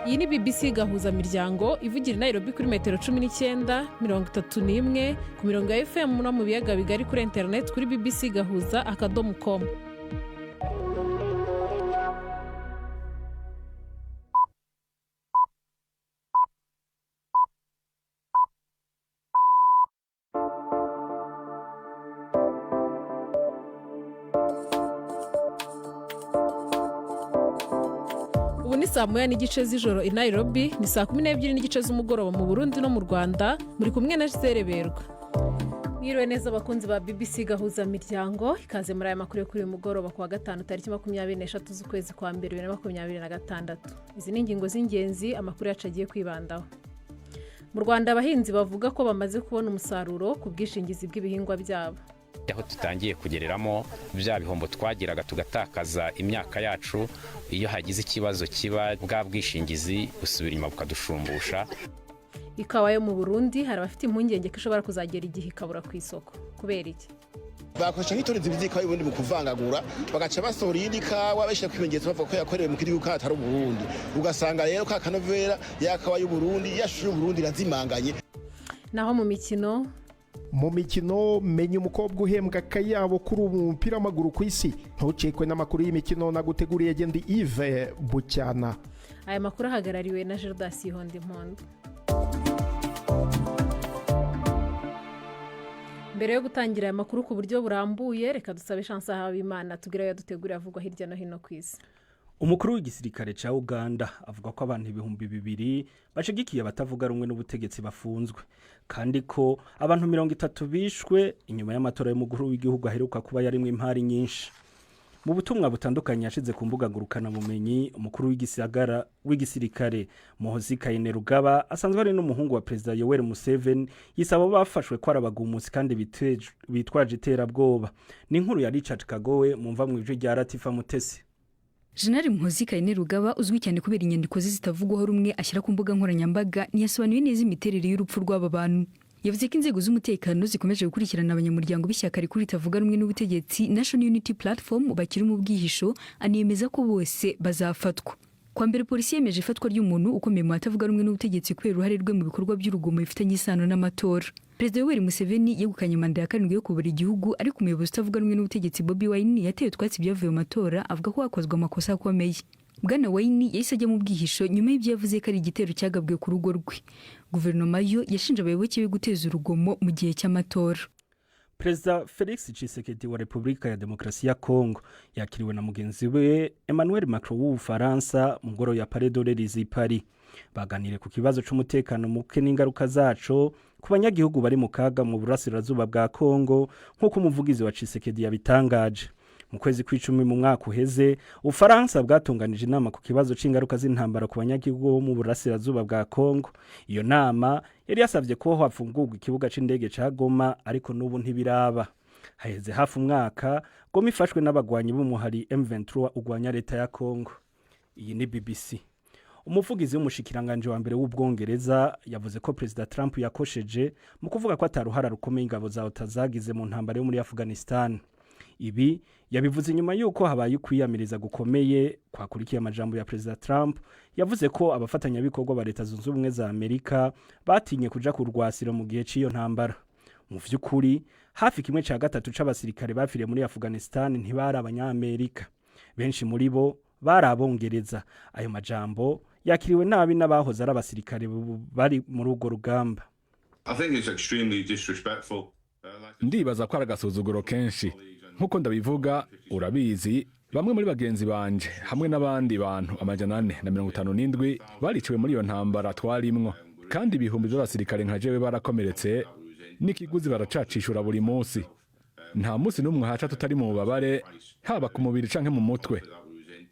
Iyi ni BBC gahuza miryango ivugira i Nairobi kuri metero 19 31 ku mirongo ya FM no mu biyaga bigari kuri internet kuri bbcgahuza.com. Ubu ni saa moya n'igice z'ijoro i Nairobi, ni saa 12 n'igice z'umugoroba mu Burundi no mu Rwanda. Muri kumwe na Sereberwa. Mwiriwe neza abakunzi ba BBC gahuza miryango, ikaze muri aya makuru yo kuri uyu mugoroba ku wa gatanu tariki 23 z'ukwezi kwa mbere 2026. Izi ni ingingo z'ingenzi amakuru yacu agiye kwibandaho. Mu Rwanda abahinzi bavuga ko bamaze kubona umusaruro ku bwishingizi bw'ibihingwa byabo. Aho tutangiye kugereramo bya bihombo twagiraga tugatakaza imyaka yacu, iyo hagize ikibazo kiba bwa bwishingizi busubira inyuma bukadushumbusha. Ikawa yo mu Burundi hari abafite impungenge ko ishobora kuzagera igihe ikabura ku isoko. Kubera iki? Bakoresha nk'itoni z'ibizika y'ubundi mu kuvangagura, bagaca basohora iyindi kawa bashira kwimenyetso bavuga ko yakorewe mu gihugu atari Burundi. Ugasanga rero ka kanovera yakawa y'u Burundi yashuje Burundi razimanganye. Naho mu mikino menya umukobwa uhembwa akayabo kuri ubu mupira w'amaguru ku isi. Ntucikwe n'amakuru y'imikino naguteguriye Gendi Yves Bucyana. Aya makuru ahagarariwe na Gerdas Hondimpondo. Mbere yo gutangira aya makuru ku buryo burambuye, reka dusabe chance Habimana tugira yadutegurira avugwa hirya no hino ku isi. Umukuru w'igisirikare ca Uganda avuga ko abantu 200 bashigikiye abatavuga rumwe n'ubutegetsi bafunzwe, kandi ko abantu 30 bishwe inyuma y'amatora y'umukuru w'igihugu aheruka kuba yarimwe impari nyinshi. Mu butumwa butandukanye yashize ku mbuga ngurukana bumenyi, umukuru w'igisirikare Muhoozi Kainerugaba asanzwe ari n'umuhungu wa President Yoweri Museveni yisaba bafashwe ko arabagumutsi kandi bitwaje iterabwoba. Ni inkuru ya Richard Kagowe mumva mu ijwi rya Latifa Mutesi. General Muhoozi Kainerugaba uzwi cyane kubera inyandiko zitavugwaho rumwe ashyira ku mbuga nkoranyambaga ntiyasobanuye neza imiterere y'urupfu rw'aba bantu. Yavuze ko inzego z'umutekano zikomeje gukurikirana abanyamuryango b'ishyaka rikuru ritavuga rumwe n'ubutegetsi National Unity Platform bakiri mu bwihisho, anemeza ko bose bazafatwa. Kwa mbere polisi yemeje ifatwa ry'umuntu ukomeye mu batavuga rumwe n'ubutegetsi kubera uruhare rwe mu bikorwa by'urugomo bifitanye isano n'amatora. Perezida Yoweri Museveni yegukanye manda ya 7 yo kubura igihugu, ariko umuyobozi utavuga rumwe n'ubutegetsi Bobi Wine yateye twatsi byavuye mu matora avuga ko hakozwe amakosa akomeye. Bwana Wine yahise ajya mu bwihisho nyuma y'ibyo yavuze ko ari igitero cyagabwe ku rugo rwe. Guverinoma yo yashinje abayoboke be guteza urugomo mu gihe cy'amatora. Perezida Felix Tshisekedi wa Repubulika ya Demokarasi ya Kongo yakiriwe na mugenzi we Emmanuel Macron w'Ubufaransa mu ngoro ya Palais de l'Élysée i Paris. Baganire ku kibazo c'umutekano muke n'ingaruka zaco ku banyagihugu bari mu kaga mu burasirazuba bwa Kongo, nk'uko umuvugizi wa Tshisekedi yabitangaje. Mu kwezi kw'icumi mu mwaka uheze, Ufaransa bwatunganije inama ku kibazo c'ingaruka z'intambara ku banyagihugu bo mu burasirazuba bwa Kongo. Iyo nama yari yasavye ko hafungurwa ikibuga c'indege ca Goma, ariko n'ubu ntibiraba. Haheze hafi umwaka Goma ifashwe n'abagwanyi b'umuhari M23 ugwanya leta ya Kongo. Iyi ni BBC. Umuvugizi w'umushikiranganje wa mbere w'Ubwongereza yavuze ko President Trump yakosheje mu kuvuga ko ataruhara rukomeye ingabo za OTAN zagize mu ntambara yo muri Afghanistan. Ibi yabivuze nyuma yuko habaye kwiyamiriza gukomeye kwakurikiye amajambo ya President Trump yavuze ko abafatanyabikorwa ba leta zunze ubumwe za Amerika batinye kuja kurwasira mu gihe c'iyo ntambara. Mu vy'ukuri hafi 1/3 c'abasirikare bafiriye muri Afghanistan ntibari abanyamerika, benshi muri bo bari abongereza. Ayo majambo yakiriwe nabi n'abahoze ari abasirikare bari muri urwo rugamba. Ndibaza ko aragasuzuguro kenshi. Nkuko ndabivuga, urabizi, bamwe muri bagenzi banje hamwe n'abandi bantu 457 bariciwe muri iyo ntambara twarimwo, kandi ibihumbi by'abasirikare nka jewe barakomeretse n'ikiguzi baracacishura buri munsi. Nta munsi n'umwe haca tutari mu bubabare, haba ku mubiri canke mu mutwe.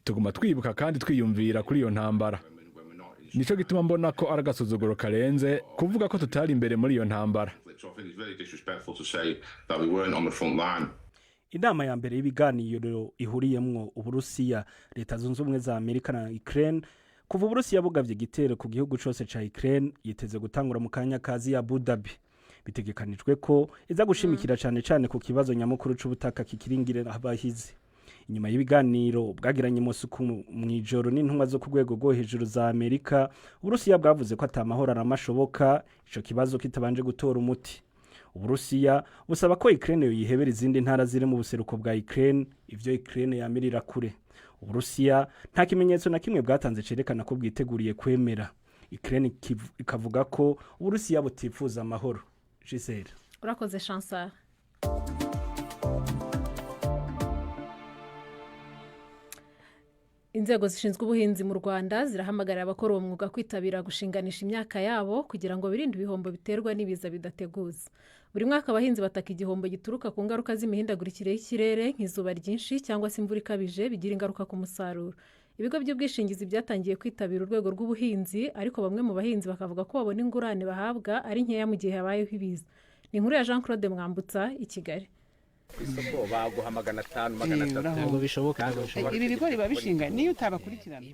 Tuguma twibuka kandi twiyumvira kuri iyo ntambara. Nico gituma mbona ko aragasuzuguro karenze kuvuga ko tutari imbere muri iyo ntambara. Inama ya mbere y'ibiganiro ihuriyemwo Uburusiya, Leta zunze ubumwe za Amerika na Ukraine kuva Uburusiya bugavye igitero ku gihugu cose ca Ukraine yiteze gutangura mu kanya kazi ya Abu Dhabi. Bitegekanijwe ko iza gushimikira cyane ku kibazo nyamukuru c'ubutaka kikiringire abahizi. inyuma y'ibiganiro bwagiranye musuku mwijoro n'intumwa zo ku rwego rwo hejuru za Amerika Uburusiya bwavuze ko atamahoro aramashoboka ico kibazo kitabanje gutora umuti. Uburusiya busaba ko Ukraine yihebera izindi ntara ziri mu buseruko bwa Ukraine ivyo Ukraine yamirira kure. Uburusiya nta kimenyetso na kimwe bwatanze cerekana ko bwiteguriye kwemera. Ukraine ikavuga ko Uburusiya butifuza amahoro. Gisele. Urakoze Chancel. Inzego zishinzwe ubuhinzi mu Rwanda zirahamagarira abakora uwo mwuga kwitabira gushinganisha imyaka yabo kugira ngo birinde ibihombo biterwa n'ibiza bidateguza. Buri mwaka abahinzi bataka igihombo gituruka ku ngaruka z'imihindagurikire y'ikirere nk'izuba ryinshi cyangwa se imvura ikabije bigira ingaruka ku musaruro. Ibigo by'ubwishingizi byatangiye kwitabira urwego rw'ubuhinzi ariko bamwe mu bahinzi bakavuga ko babona ingurane bahabwa ari nkeya mu gihe habayeho ibiza. Ni inkuru ya Jean Claude Mwambutsa i Kigali. Isoko baguha 500 bishoboka. Ibi bigori babishinga niyo utabakurikirana.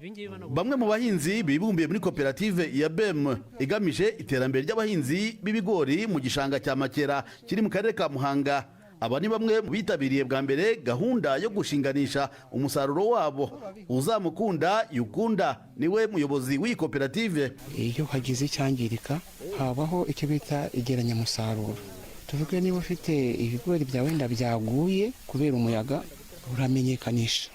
Bamwe mu bahinzi bibumbiye muri koperative ya BEM igamije iterambere ry'abahinzi b'ibigori mu gishanga cya Makera kiri mu karere ka Muhanga. Aba ni bamwe mu bitabiriye bwa mbere gahunda yo gushinganisha umusaruro wabo. Uzamukunda Yukunda niwe muyobozi w'iyi koperative. Iyo hagize icyangirika habaho icyo bita igeranya musaruro. Tuvuge niba ufite ibigori byawe wenda byaguye kubera umuyaga uramenyekanisha.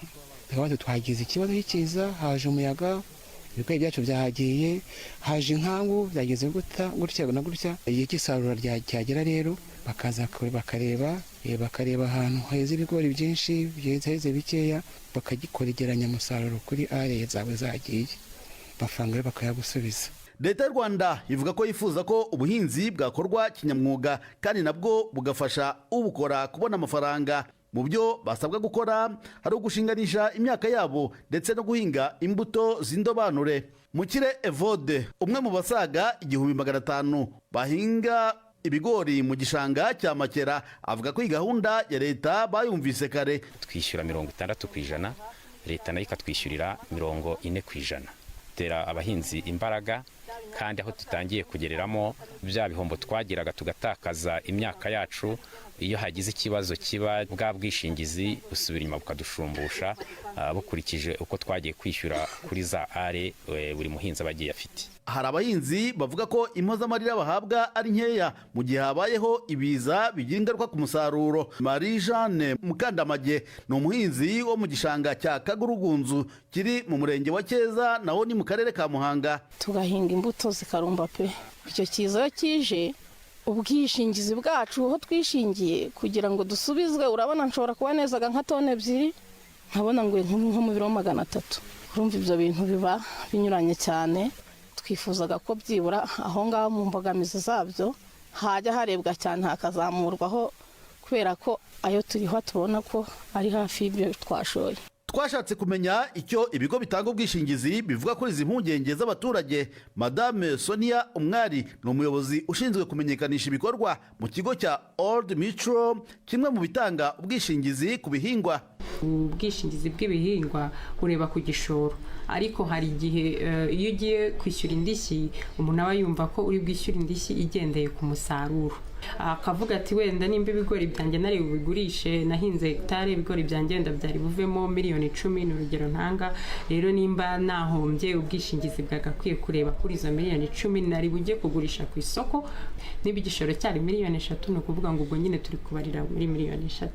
Bihawatu twagize ikibazo cyiza haje umuyaga ibigori byacu byahagiye haje inkangu byageze gutya na gutya igihe cy'isarura ryagera rero bakaza bakareba ahantu heza ibigori byinshi byeze bikeya bakagikora igeranya musaruro kuri are zawe zagiye bafanga bakayagusubiza. Leta y'u Rwanda ivuga ko yifuza ko ubuhinzi bwakorwa kinyamwuga kandi nabwo bugafasha ubukora kubona amafaranga. Mu byo basabwa gukora hari ugushinganisha imyaka yabo ndetse no guhinga imbuto z'indobanure. Mukire Evode umwe mu basaga 1500 bahinga ibigori mu gishanga cya Makera avuga ko iyi gahunda ya leta bayumvise kare. Twishyura 60%, leta nayo ikatwishyurira 40%. Tera abahinzi imbaraga kandi aho tutangiye kugereramo bya bihombo twagiraga tugatakaza imyaka yacu iyo hagize ikibazo kiba bwa bwishingizi busubira inyuma bukadushumbusha bukurikije uko twagiye kwishyura kuri za are buri muhinzi abagiye afite. Hari abahinzi bavuga ko impozamarira bahabwa ari nkeya mu gihe habayeho ibiza bigira ingaruka ku musaruro. Marie Jeanne Mukandamage ni umuhinzi wo mu gishanga cya Kagurugunzu kiri mu murenge wa Cyeza naho ni mu karere ka Muhanga. Tugahinga imbuto zikarumba pe. Icyo kiza kije ubwishingizi bwacu aho twishingiye kugira ngo dusubizwe urabona nshobora kuba nezaga nka tone 2 nkabona ngo nko mu biro 300. Urumva ibyo bintu biba binyuranye cyane. Twifuzaga ko byibura aho ngaho mu mbogamizi zabyo hajya harebwa cyane hakazamurwaho kubera ko ayo turiho tubona ko ari hafi y'ibyo twashoye. Twashatse kumenya icyo ibigo bitanga ubwishingizi bivuga kuri izi mpungenge z'abaturage. Madame Sonia Umwari ni umuyobozi ushinzwe kumenyekanisha ibikorwa mu kigo cya Old Mutual, kimwe mu bitanga ubwishingizi ku bihingwa. Ubwishingizi bw'ibihingwa ureba ku gishoro, ariko hari igihe iyo ugiye kwishyura indishyi umuntu aba yumva ko uri bwishyura indishyi igendeye ku musaruro. Akavuga ati wenda nimba ibigori byanjye nari bigurishe nahinze hectare ibigori byanjye wenda byari buvemo miliyoni 10 n'urugero ntanga, rero nimba nahombye ubwishingizi bwagakwiye kureba kuri izo miliyoni 10 nari bujye kugurisha ku isoko, niba igishoro cyari miliyoni 3 no kuvuga ngo ubwo nyine turi kubarira muri miliyoni 3.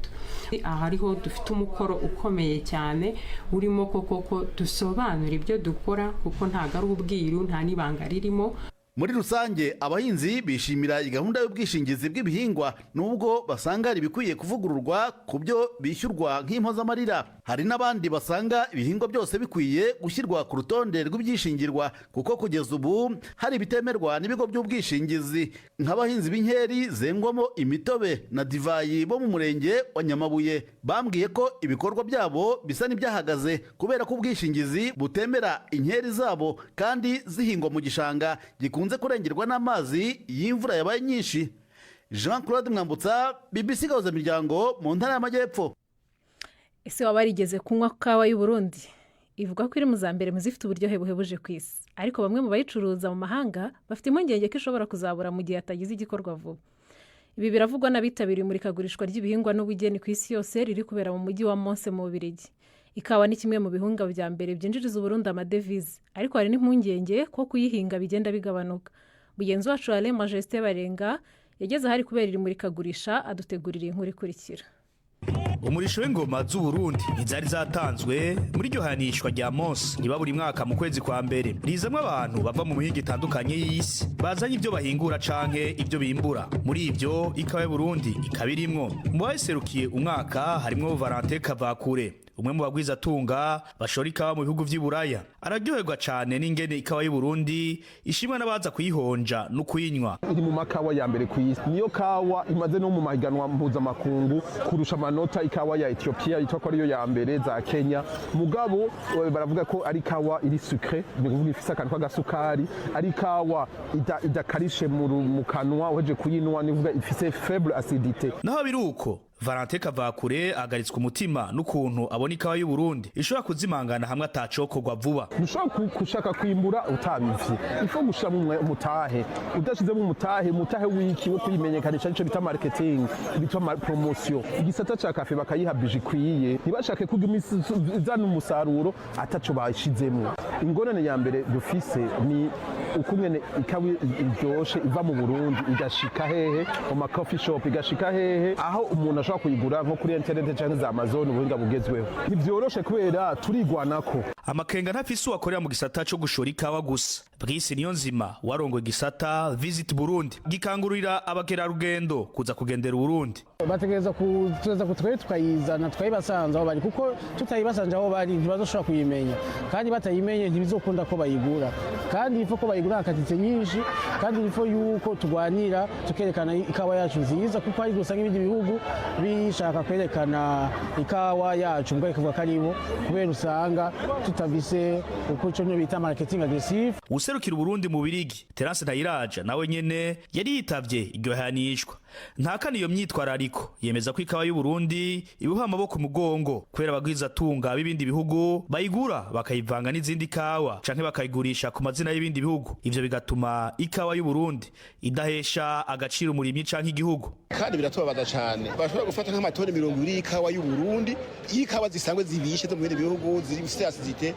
Aha hariho dufite umukoro ukomeye cyane urimo koko dusobanura ibyo dukora kuko ntago ari ubwiru nta nibanga ririmo. Muri rusange abahinzi bishimira gahunda y'ubwishingizi bw'ibihingwa nubwo basanga ari bikwiye kuvugururwa ku byo bishyurwa nk'impozamarira. Hari n'abandi basanga ibihingwa byose bikwiye gushyirwa ku rutonde rw'ibyishingirwa kuko kugeza ubu hari bitemerwa n'ibigo by'ubwishingizi. Nk'abahinzi b'inkeri zengwamo imitobe na divayi bo mu murenge wa Nyamabuye bambwiye ko ibikorwa byabo bisa n'ibyahagaze kubera ko ubwishingizi butemera inkeri zabo kandi zihingwa mu gishanga gikunze kurengerwa n'amazi y'imvura yabaye nyinshi. Jean Claude Mwambutsa, BBC Gahuza Miryango mu ntara y'Amajyepfo. Ese waba warigeze kunywa kawa y'u Burundi? Ivuga ko iri mu za mbere mu zifite uburyohe buhebuje ku isi, ariko bamwe mu bayicuruza mu mahanga bafite impungenge ko ishobora kuzabura mu gihe hatagize igikorwa vuba. ibi biravugwa n'abitabiriye imurikagurishwa ry'ibihingwa n'ubugeni ku isi yose riri kubera mu mujyi wa Mons mu Bubiligi. Ikawa ni kimwe mu bihingwa bya mbere byinjiriza Uburundi amadevize, ariko hari n'impungenge ko kuyihinga bigenda bigabanuka. Mugenzi wacu Alain Majesté Barenga yageze ahari kubera iri murikagurisha adutegurira inkuru ikurikira. Umurisho w'ingoma z'Uburundi izari zatanzwe muri ryo hanishwa rya Mons riba buri mwaka mu kwezi kwa mbere. Rizamwe abantu bava mu mihingo itandukanye y'isi bazanye ibyo bahingura canke ibyo bimbura. Muri ibyo ikawa y'Uburundi ikabirimwo. Mu baserukiye umwaka harimo Valentin Kavakure, umwe mu bagwiza tunga bashora ikawa mu bihugu vy'Iburaya. Araryoherwa cane n'ingene ikawa y'Uburundi ishimwa n'abaza kuyihonja no kuyinywa. Iri mu makawa ya mbere ku isi. Niyo kawa imaze no mu mahiganwa mpuzamakungu kurusha amanota ikawa ya Ethiopia yitwa ko ariyo ya mbere za Kenya. Mugabo baravuga ko ari kawa iri sucre, bivuga ifise akantu k'agasukari, ari kawa idakarishe mu kanwa uheje kuyinwa, nivuga ifise faible acidité. Naho biruko Valentin Kavakure agaritswe umutima n'ukuntu abona ikawa y'Uburundi ishobora kuzimangana hamwe atacokorwa vuba. Nushaka kushaka kwimbura utabivye, ifo gushira mu mutahe, udashizemo umutahe wiki wo kuyimenyekanisha nico bita marketing, bita promotion. Igisata ca kafe bakayiha bijikwiye, ntibashake kugumizana umusaruro ataco bashizemo. Ingorane ya mbere dufise ni ukungene ikawa iryoshe iva mu Burundi igashika hehe mu ma coffee shop, igashika hehe aho umuntu ashobora kuyigura nko kuri internet cyangwa za Amazon ubuhinga bugezweho. Ntivyoroshe kubera turigwanako. Amakenga ntafise uwakorera mu gisata cyo gushora ikawa gusa. Brice Niyonzima warongoye gisata Visit Burundi gikangurira abakerarugendo kuza kugendera Burundi. Bategereza kutwere tukayizana tukayibasanza aho bari, kuko tutayibasanje aho bari ntibazoshobora kuyimenya, kandi batayimenye ntibizokunda ko bayigura, kandi ifo ko bayigura akatitse nyinshi, kandi ifo yuko tugwanira tukerekana ikawa yacu nziza, kuko ari gusa nk'ibindi bihugu bishaka kwerekana ikawa yacu ngo ikavuga karibo, kubera usanga tutavise uko cyo bita marketing aggressive. Userukira Burundi mu Birigi Terence Ntayiraja nawe nyene yari yitavye iryo hanishwa. Ntakana iyo myitwarariko yemeza ko ikawa y'Uburundi ibuha amaboko mugongo kubera abagwiza tunga b'ibindi bihugu bayigura bakayivanga n'izindi kawa canke bakayigurisha ku mazina y'ibindi bihugu. Ivyo bigatuma ikawa y'Uburundi idahesha agaciro umurimyi canke igihugu. Kandi biratubabaza cyane, bashobora gufata nk'amatoni 20 y'ikawa y'Uburundi, y'ikawa zisangwe zibishe zo mu bindi bihugu ziri gufite acidité,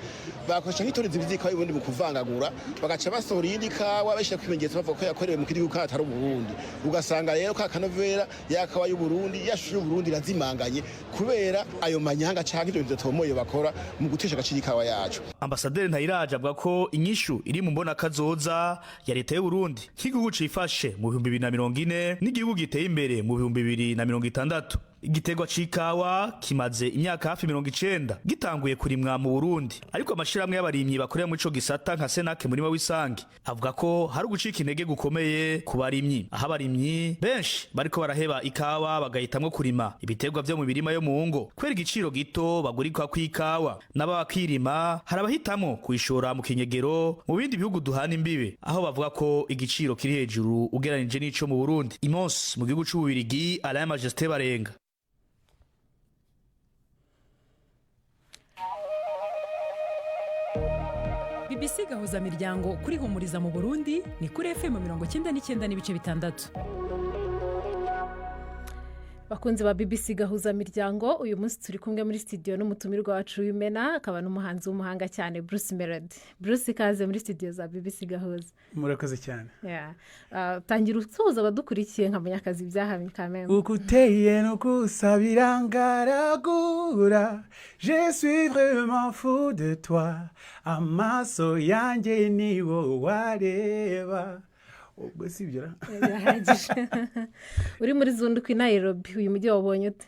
bakoresha nk'itoni z'ikawa y'Uburundi mu kuvangagura, bagaca basohora iyindi kawa bashaka kwimenyetso bavuga ko yakorewe mu gihugu atari Uburundi. Ugasanga rero kanovera yakawa y'Uburundi yashuje Uburundi razimanganye kubera ayo manyanga canke ibyo bitomoye bakora mu gutesha agaciro ikawa yacu. Ambasaderi Ntayiraje avuga ko inyishu iri mu mbona kazoza ya leta y'u Burundi nk'igihugu cifashe mu 2040 n'igihugu giteye imbere mu 2060. Igiterwa c'ikawa kimaze imyaka hafi 90 gitanguye kurimwa mu Burundi, ariko amashiramwe y'abarimyi bakorera mu ico gisata nka Senake muri Wisangi avuga ko hari gucika intege gukomeye ku barimyi, aho abarimyi benshi bariko baraheba ikawa bagahitamwo kurima ibiterwa vyo mu birima yo mu ngo kwera igiciro gito bagurikwa kw'ikawa, n'abakirima hari abahitamwo kuyishora mu kinyegero mu bindi bihugu duhana imbibe, aho bavuga ko igiciro kiri hejuru ugeranije n'ico mu Burundi. Mons mu gihugu c'Ububirigi Alain Majesté Barenga. BBC gahuza miryango kuri Humuriza mu Burundi ni kuri FM 99.6. Bakunzi ba BBC gahuza miryango, uyu munsi turi kumwe muri studio n'umutumirwa wacu w'Imena, akaba n'umuhanzi w'umuhanga cyane Bruce Melody. Bruce, kaze muri studio za BBC gahuza. Murakoze cyane. Tangira usoza abadukurikiye nka munyakazi byahamye kameme. Ukuteye no kusabira ngaragura, je suis vraiment fou de toi, amaso yanjye niwo wareba. Ubwo sibyo yahagije. Uri muri Zunduku i Nairobi, uyu mujyi wabonye ute?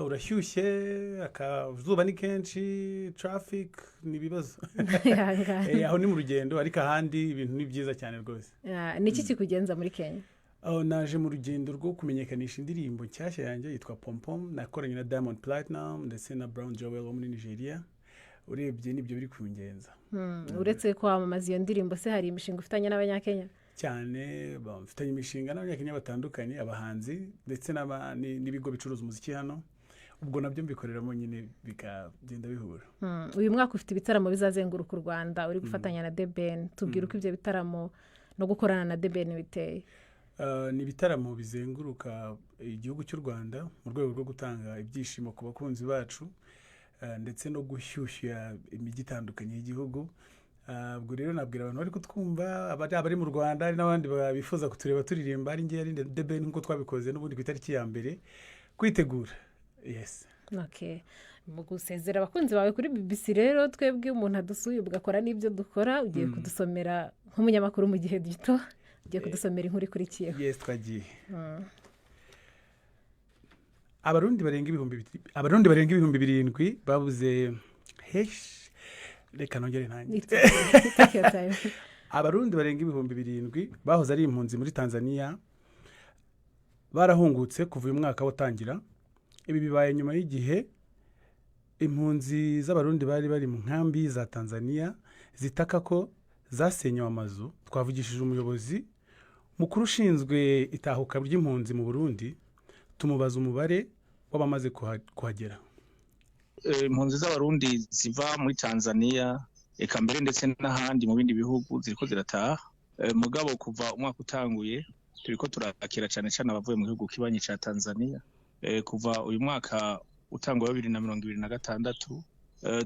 Urashyushye, akazuba ni kenshi, traffic ni bibazo. Aho ni mu rugendo, ariko ahandi ibintu ni byiza cyane rwose. Ni iki kikugenza muri Kenya? Naje mu rugendo rwo kumenyekanisha indirimbo nshyashya yanjye yitwa Pom Pom, nakoranye na Diamond Platinum ndetse na Brown Joel wo muri Nigeria. Urebye nibyo biri kungenza. Uretse kwamamaza iyo ndirimbo, se hari imishinga ufitanye n'abanyakenya? Cyane bafitanye imishinga n'abanyakenya batandukanye, abahanzi ndetse n'ibigo bicuruza umuziki hano, ubwo nabyo mbikoreramo nyine bikagenda bihura. Uyu mwaka ufite ibitaramo bizazenguruka u Rwanda, uri gufatanya na The Ben. Tubwire uko ibyo bitaramo no gukorana na The Ben biteye. ni ibitaramo bizenguruka igihugu cy'u Rwanda mu rwego rwo gutanga ibyishimo ku bakunzi bacu ndetse no gushyushya imijyi itandukanye y'igihugu. Ubwo rero nabwira abantu bari kutwumva abari mu Rwanda hari n'abandi bifuza kutureba turirimba ari ngiye ari The Ben nk'uko twabikoze n'ubundi ku itariki ya mbere kwitegura. Yes. Okay. Mu gusezera abakunzi bawe kuri BBC rero twebwe umuntu adusuye ugakora n'ibyo dukora ugiye kudusomera nk'umunyamakuru mu gihe gito ugiye kudusomera inkuru ikurikiyeho. Yes, twagiye. Abarundi barenga ibihumbi 7 babuze reka nongere ntange. Abarundi barenga ibihumbi 7 bahoze ari impunzi muri Tanzania barahungutse kuva uyu mwaka watangira. Ibi bibaye nyuma y'igihe impunzi z'abarundi bari mu nkambi za Tanzania zitaka ko zasenywe amazu. Twavugishije umuyobozi mukuru ushinzwe itahuka ry'impunzi mu Burundi tumubaza umubare w'abamaze kuhagera. Impunzi z'abarundi ziva muri Tanzania eka mbere ndetse n'ahandi mu bindi bihugu ziriko zirataha. Mugabo kuva umwaka utanguye turiko turakira cyane abavuye mu gihugu kibanyi ca Tanzania. Kuva uyu mwaka utangwa 2026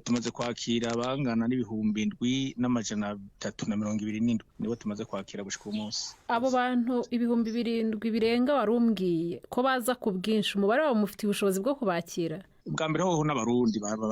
tumaze kwakira bangana n'ibihumbi 7,327 nibo tumaze kwakira gushika umunsi. Abo bantu ibihumbi 7 birenga warumbwiye ko baza ku bwinshi umubare wabo mufite ubushobozi bwo kubakira. Bwa mbere ho n'abarundi baba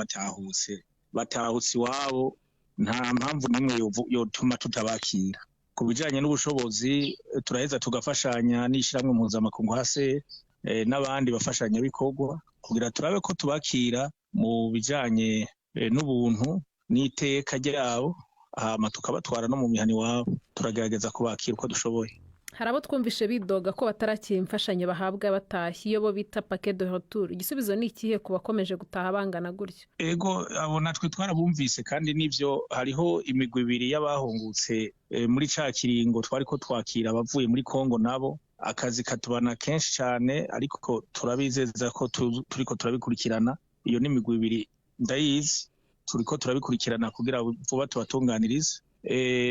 batahutse iwabo nta mpamvu namwe yotuma tutabakira. Ku bijanye n'ubushobozi turaheza tugafashanya n'ishiramwe mpuzamakungu hase n'abandi bafashanya bikorwa kugira turabe ko tubakira mu bijanye n'ubuntu n'iteka ryabo hama tukabatwara no mu mihani wabo turagerageza kubakira uko dushoboye. Hari abo twumvishe bidoga ko batarakira imfashanyo bahabwa batashye iyo bo bita paquet de retour. Igisubizo ni ikihe ku bakomeje gutaha bangana gutyo? Ego abo natwe twarabumvise kandi nivyo hariho imigwi ibiri y'abahungutse muri ca kiringo twariko twakira abavuye muri Kongo nabo akazi katubana kenshi cyane ariko turabizeza ko turiko turabikurikirana. Iyo ni imigwi ibiri ndayizi turiko turabikurikirana kugira vuba tubatunganirize.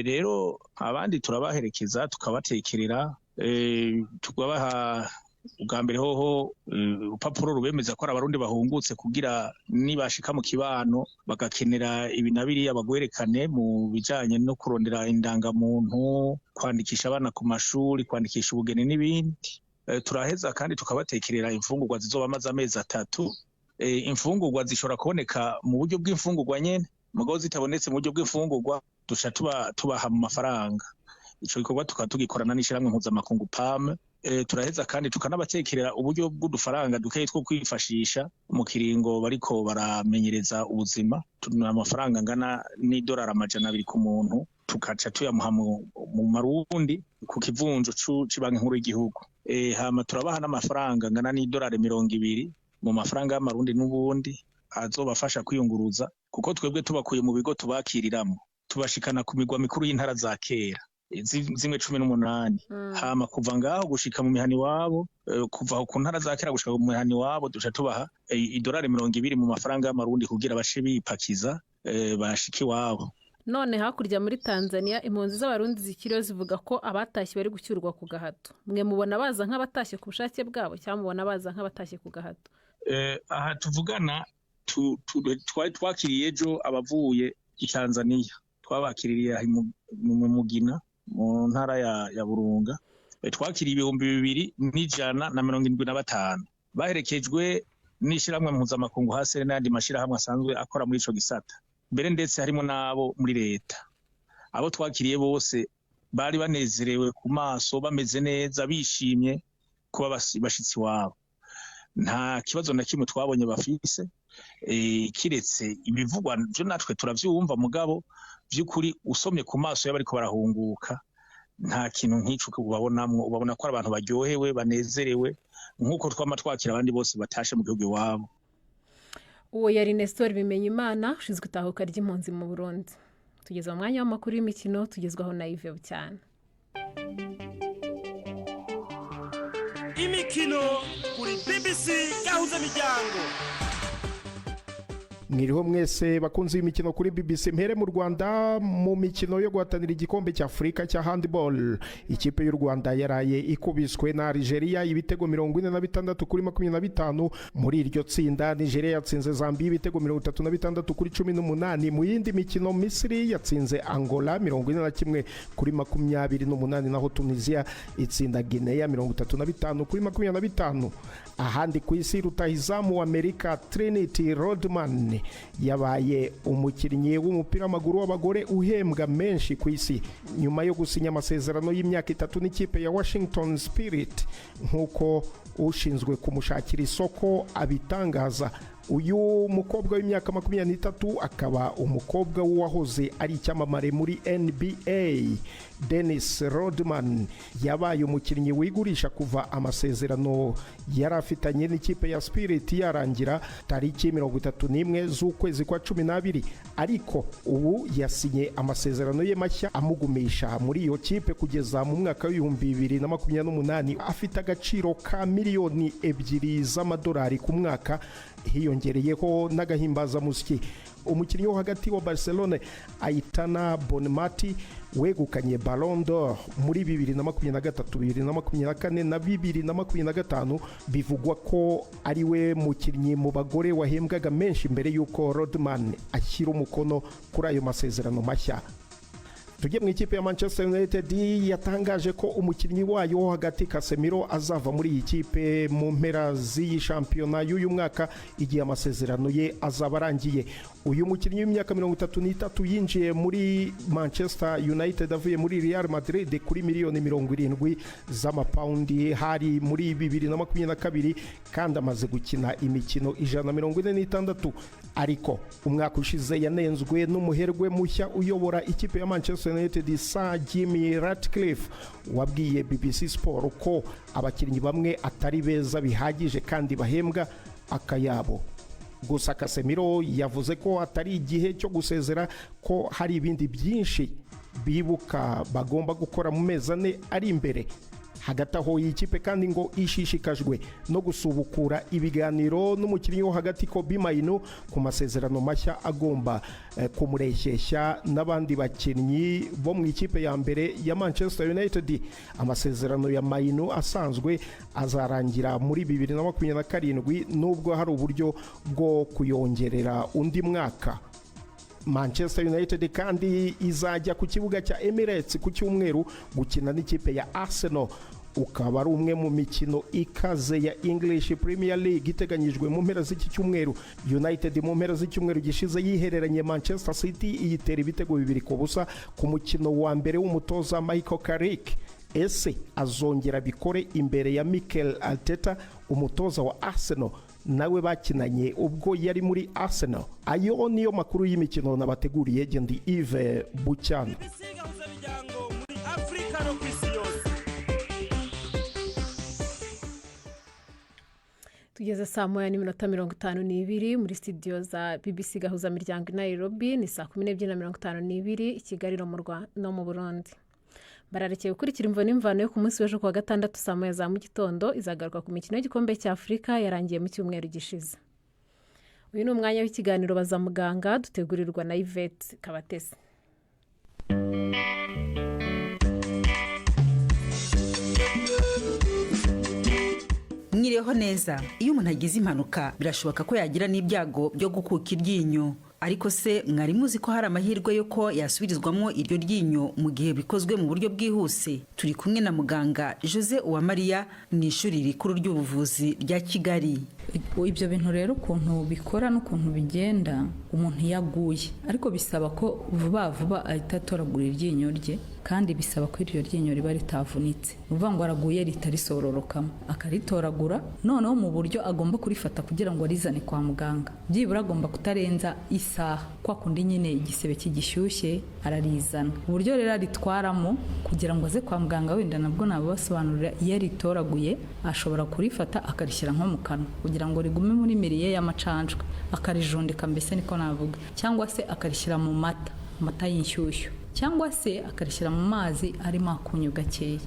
Rero abandi turabaherekeza tukabatekerera tukabaha ubwa mbere hoho upapuro rubemeza ko ari abarundi bahungutse kugira nibashika mu kibano bagakenera ibinabiri abagwerekane mu bijanye no kurondera indangamuntu, kwandikisha abana ku mashuri, kwandikisha ubugeni n'ibindi. Turaheza kandi tukabatekerera imfungurwa zizobamaze amezi 3. Imfungurwa zishobora kuboneka mu buryo bw'imfungurwa nyene mugabo zitabonetse mu buryo bw'imfungurwa duca tubaha mu mafaranga. Ico gikorwa tukatugikorana n'ishiramwe mpuzamakungu PAM. Turaheza kandi tukanabatekerera uburyo bw'udufaranga dukeyi two kwifashisha mu kiringo bariko baramenyereza ubuzima. Tuna amafaranga ngana $200 ku muntu tukaca tuyamuha mu marundi ku kivunjo c'Ibanki Nkuru y'Igihugu. Hama turabaha n'amafaranga ngana $220 mu mafaranga y'amarundi n'ubundi azobafasha kwiyunguruza kuko twebwe tubakuye mu bigo tubakiriramwo tubashikana ku migwa mikuru y'intara za kera zimwe 18. Hama kuva ngaho gushika mu mihani wabo kuva ku ntara za kera gushika mu mihani wabo duca tubaha $20 mu mafaranga y'amarundi kugira bashe bipakiza bashiki wabo. None hakurya muri Tanzania impunzi z'abarundi zikiriyo zivuga ko abatashye bari gucyurwa ku gahato. Mwe mubona baza nk'abatashye ku bushake bwabo cyangwa mubona baza nk'abatashye ku gahato? Aha tuvugana twakiriye ejo abavuye i Tanzania twabakiririye mu Mugina mu ntara ya Burunga. Twakiriye 2,175 baherekejwe n'ishiramwe mpuzamakungu hase n'andi mashirahamwe asanzwe akora muri ico gisata. Mbere ndetse harimo nabo muri leta. Abo twakiriye bose bari banezerewe ku maso bameze neza bishimye kuba bashitsi wabo. Nta kibazo na kimwe twabonye bafise kiretse ibivugwa byo natwe turavyumva mugabo by'ukuri usomye ku maso y'abariko barahunguka nta kintu nk'ico ubabonamwo. Ubabona ko ari abantu baryohewe banezerewe nk'uko twama twakira abandi bose batashe mu gihugu iwabo. Uwo yari Nestor Bimenyimana ushinzwe itahuka ry'impunzi mu Burundi. Tugeze mu mwanya w'amakuru y'imikino tugezwaho na Yves Bucyana. Imikino kuri BBC Gahuza Miryango. mwiriho mwese bakunze imikino kuri BBC. Mpere mu Rwanda mu mikino yo guhatanira igikombe cya Afurika cya handball, ikipe y'u Rwanda yaraye ikubiswe na Algeria ibitego 46-25. muri iryo tsinda Nigeria yatsinze Zambia ibitego 36-18. mu yindi mikino Misiri yatsinze Angola 41-28, naho Tunisia itsinda Guinea 35-25. ahandi ku isi rutahizamu wa Amerika Trinity Rodman yabaye umukinnyi w'umupira w'amaguru w'abagore uhembwa menshi ku isi nyuma yo gusinya amasezerano y'imyaka 3 n'ikipe ya Washington Spirit nk'uko ushinzwe kumushakira isoko abitangaza. uyu mukobwa w'imyaka 23 akaba umukobwa w'uwahoze ari icyamamare muri NBA. Dennis Rodman yabaye umukinnyi wigurisha kuva amasezerano yari afitanye n'ikipe ya Spirit yarangira tariki 31 z'ukwezi kwa 12, ariko ubu yasinye amasezerano ye mashya amugumisha muri iyo kipe kugeza mu mwaka w'2028. afite agaciro ka miliyoni 2 z'amadolari ku mwaka, hiyongereyeho n'agahimbazamusyi. umukinnyi wo hagati wa Barcelona Aitana Bonmati wegukanye Ballon d'Or muri 2023, 2024 na 2025. bivugwa ko ari we mukinnyi mu bagore wahembwaga menshi mbere y'uko Rodman ashyira umukono kuri ayo masezerano mashya. Tujye mu ikipe ya Manchester United yatangaje ko umukinnyi wayo wo hagati Casemiro azava muri iyi kipe mu mpera z'iyi shampiyona y'uyu mwaka igihe amasezerano ye azaba arangiye. uyu mukinnyi w'imyaka 33 yinjiye muri Manchester United avuye muri Real Madrid kuri miliyoni 70 z'amapaundi hari muri 2022, kandi amaze gukina imikino 146. ariko umwaka ushize yanenzwe n'umuherwe mushya uyobora ikipe ya Manchester United Sir Jimmy Ratcliffe wabwiye BBC Sport ko abakinnyi bamwe atari beza bihagije kandi bahembwa akayabo. gusa Casemiro yavuze ko atari igihe cyo gusezera, ko hari ibindi byinshi bibuka bagomba gukora mu mezi 4 ari imbere. hagati aho iyi kipe kandi ngo ishishikajwe no gusubukura ibiganiro n'umukinnyi wo hagati Kobbie Mainoo ku masezerano mashya agomba kumureshyeshya n'abandi bakinnyi bo mu ikipe ya mbere ya Manchester United. amasezerano ya Mainoo asanzwe azarangira muri 2027 nubwo hari uburyo bwo kuyongerera undi mwaka. Manchester United kandi izajya ku kibuga cya Emirates ku cyumweru gukina n'ikipe ya Arsenal. ukaba ari umwe mu mikino ikaze ya English Premier League iteganyijwe mu mpera z'iki cyumweru. United mu mpera z'icyumweru gishize yihereranye Manchester City iyitera ibitego 2-0 ku mukino wa mbere w'umutoza Michael Carrick. ese azongera bikore imbere ya Mikel Arteta umutoza wa Arsenal nawe bakinanye ubwo yari muri Arsenal? ayo niyo makuru y'imikino nabateguriye. Ndi Yves Bucyana. tugeze saa 1:52 muri studio za BBC gahuza miryango i Nairobi. ni saa 12:52 i Kigali no mu Burundi. bararekeye gukurikira imvo n'imvano yo ku munsi w'ejo kuwa gatandatu saa 9 za mu gitondo. izagaruka ku mikino y'igikombe cya Afurika yarangiye mu cyumweru gishize. uyu ni umwanya w'ikiganiro Baza Muganga dutegurirwa na Yvette Kabatesi. mwiriho neza. iyo umuntu agize impanuka birashoboka ko yagira n'ibyago byo gukuka iryinyo, ariko se mwari muzi ko hari amahirwe yo ko yasubirizwamo iryo ryinyo mu gihe bikozwe mu buryo bwihuse? turi kumwe na muganga Jose Uwamariya mu ishuri rikuru ry'ubuvuzi rya Kigali. ibyo bintu rero ukuntu bikora n'ukuntu bigenda, umuntu yaguye ariko bisaba ko vuba vuba ahita atoragura iryinyo rye, kandi bisaba ko iryo ryinyo riba ritavunitse. uvuga ngo araguye ritarisororokamo, akaritoragura noneho mu buryo agomba kurifata kugira ngo arizane kwa muganga. byibura agomba kutarenza isaha, kwa kundi nyine igisebe kigishyushye ararizana. uburyo rero aritwaramo kugira ngo aze kwa muganga, wenda nabwo nabasobanurira. iyo aritoraguye ashobora kurifata akarishyira nko mu kanwa kugira ngo rigume muri miriye y'amacanjwe, akarijundika, mbese niko navuga, cyangwa se akarishyira mu mata y'inshyushyu, cyangwa se akarishyira mu mazi arimo akunyu gakeya.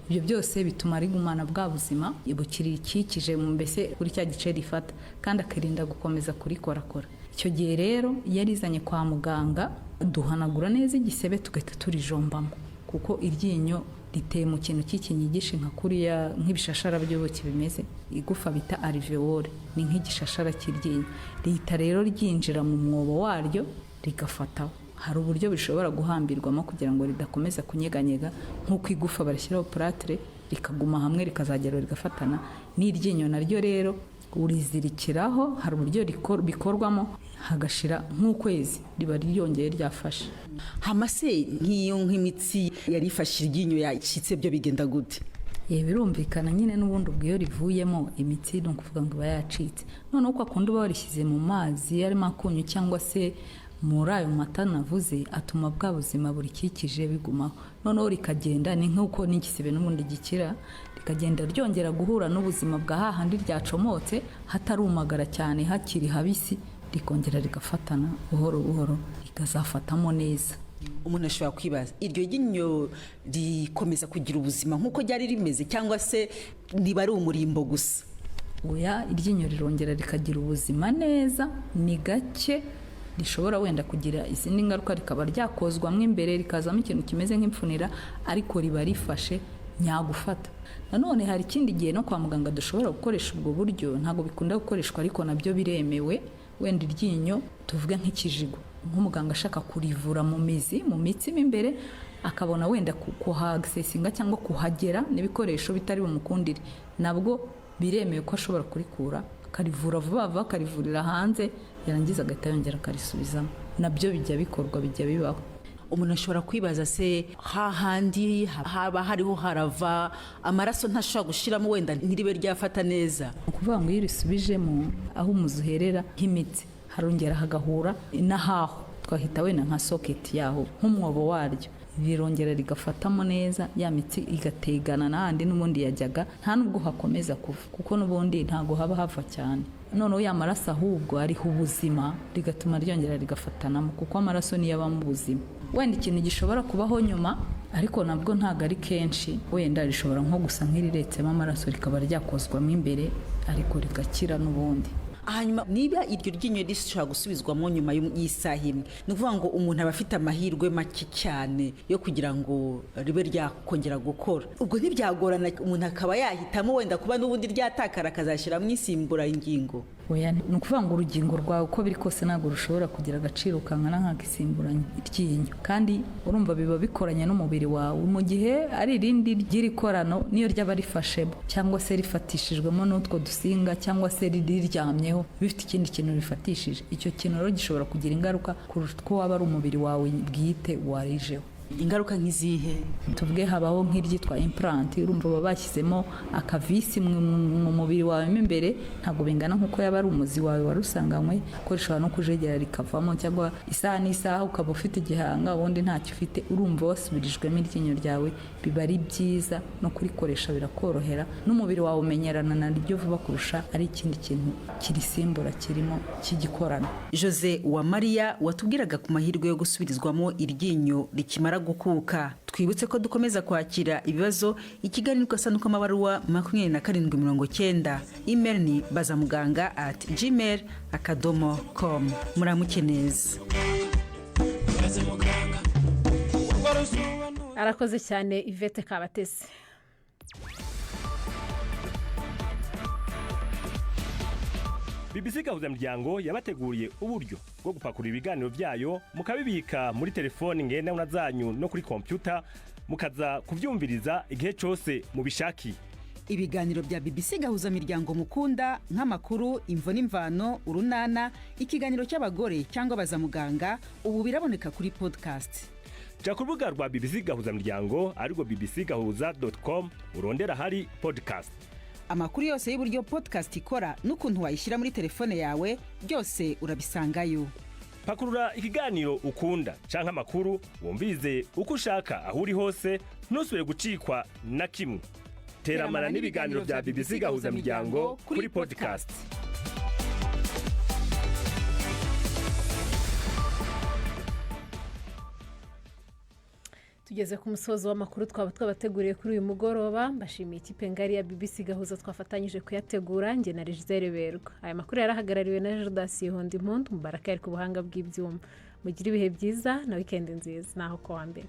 ibyo byose bituma rigumana bwa buzima bukirikikije mu mbese kuri cya gice rifata, kandi akirinda gukomeza kurikorakora. icyo gihe rero iyo arizanye kwa muganga duhanagura neza igisebe tugahita turijombamo kuko iryinyo riteye mu kintu cy'ikinyigisho nka kuriya nk'ibishashara by'ubuki bimeze igufa bita alveole ni nk'igishashara cy'iryinyo rihita rero ryinjira mu mwobo waryo rigafataho hari uburyo bishobora guhambirwamo kugira ngo ridakomeza kunyeganyega nk'uko igufa barishyiraho plâtre rikaguma hamwe rikazagera rigafatana n'iryinyo naryo rero urizirikiraho hari uburyo bikorwamo hagashira nk'ukwezi riba ryongeye ryafashe hamase nk'iyo nk'imitsi yarifashe iryinyo yacitse byo bigenda gute birumvikana nyine n'ubundi ubwo iyo rivuyemo imitsi ni ukuvuga ngo iba yacitse noneho uko akunda uba warishyize mu mazi arimo akunyu cyangwa se muri ayo mata navuze atuma bwa buzima burikikije bigumaho noneho rikagenda ni nk'uko n'igisebe n'ubundi gikira rikagenda ryongera guhura n'ubuzima bwa hahandi ryacomotse hatarumagara cyane hakiri habisi rikongera rigafatana buhoro buhoro rikazafatamo neza umuntu ashobora kwibaza iryo ryinyo rikomeza kugira ubuzima nk'uko ryari rimeze cyangwa se niba ari umurimbo gusa oya iryinyo rirongera rikagira ubuzima neza ni gake rishobora wenda kugira izindi ngaruka rikaba ryakozwamo imbere rikazamo ikintu kimeze nk'imfunira ariko riba rifashe nyagufata nanone hari ikindi gihe no kwa muganga dushobora gukoresha ubwo buryo ntabwo bikunda gukoreshwa ariko nabyo biremewe wenda iryinyo tuvuge nk'ikijigo nk'umuganga ashaka kurivura mu mizi mu mitsi imbere akabona wenda kuhagisesinga cyangwa kuhagera n'ibikoresho bitari bumukundire nabwo biremewe ko ashobora kurikura akarivura vuba vuba akarivurira hanze yarangiza agahita yongera akarisubizamo nabyo bijya bikorwa bijya bibaho umuntu ashobora kwibaza se hahandi haba hariho harava amaraso ntashobora gushiramo wenda ntiribe ryafata neza ukuvuga ngo iyo risubijemo aho umuzi uherera nk'imitsi harongera hagahura n'ahaho twahita wenda nka soketi yaho nk'umwobo waryo rirongera rigafatamo neza ya mitsi igategana n'ahandi n'ubundi yajyaga nta nubwo hakomeza kuva kuko n'ubundi ntabwo haba hava cyane noneho ya maraso ahubwo ariho ubuzima rigatuma ryongera rigafatanamo kuko amaraso niyo aba mu buzima wenda ikintu gishobora kubaho nyuma ariko nabwo ntabwo ari kenshi wenda rishobora nko gusa nk'iriretsemo amaraso rikaba ryakozwamo imbere ariko rigakira n'ubundi hanyuma niba iryo ryinyo rishobora gusubizwamo nyuma y'isaha imwe ni ukuvuga ngo umuntu aba afite amahirwe make cyane yo kugira ngo ribe ryakongera gukora ubwo ntibyagorana umuntu akaba yahitamo wenda kuba n'ubundi ryatakara akazashyiramo insimburangingo oya ni ukuvuga ngo urugingo rwawe uko biri kose ntabwo rushobora kugira agaciro kangana nk'ak'isimburangingo iryinyo kandi urumva biba bikoranye n'umubiri wawe mu gihe ari irindi ry'irikorano niyo ryaba rifashemo cyangwa se rifatishijwemo n'utwo dusinga cyangwa se riryamyeho bifite ikindi kintu rifatishije icyo kintu rero gishobora kugira ingaruka kurusha uko waba ari umubiri wawe bwite warijeho ingaruka nk'izihe tuvuge habaho nk'iryitwa implant urumva baba bashyizemo akavisi mu mubiri wawe mo imbere ntabwo bingana nk'uko yaba ari umuzi wawe wari usanganywe ko rishobora no kujegera rikavamo cyangwa isaha n'isaha ukaba ufite igihanga ubundi ntacyo ufite urumva wasubirijwemo iryinyo ryawe biba ari byiza no kurikoresha birakorohera n'umubiri wawe umenyerana naryo vuba kurusha ari ikindi kintu kirisimbura kirimo cy'igikorano Jose Uwamariya watubwiraga ku mahirwe yo gusubirizwamo iryinyo rikimara gukuka twibutse ko dukomeza kwakira ibibazo ikiganiro kasanuka amabaruwa 2790 email ni bazamuganga@gmail.com muramuke neza arakoze cyane Yvette Kabatesi BBC Gahuzamuryango yabateguriye uburyo bwo gupakura ibiganiro byayo mukabibika muri telefoni ngendanwa zanyu no kuri kompyuta mukaza kuvyumviriza igihe cyose mubishakiye. Ibiganiro bya BBC Gahuzamuryango mukunda nk'amakuru imvo n'imvano urunana ikiganiro cy'abagore cyangwa bazamuganga ubu biraboneka kuri podcast. Ja ku rubuga rwa BBC Gahuzamuryango ariko bbcgahuza.com urondera hari podcast. Amakuru yose y'uburyo podcast ikora n'ukuntu wayishyira muri telefone yawe byose urabisangayo. Pakurura ikiganiro ukunda canke amakuru wumvize uko ushaka aho uri hose ntusubire gucikwa na kimwe. Teramana n'ibiganiro bya BBC Gahuzamuryango kuri podcast. tugeze ku musozo w'amakuru twaba twabateguriye kuri uyu mugoroba mbashimiye ikipe ngari ya BBC Gahuza twafatanyije kuyategura nge na Regis Berwa aya makuru yarahagarariwe na Jordas Hondimont Mubaraka ari ku buhanga bw'ibyuma mugira ibihe byiza na weekend nziza naho kwa mbere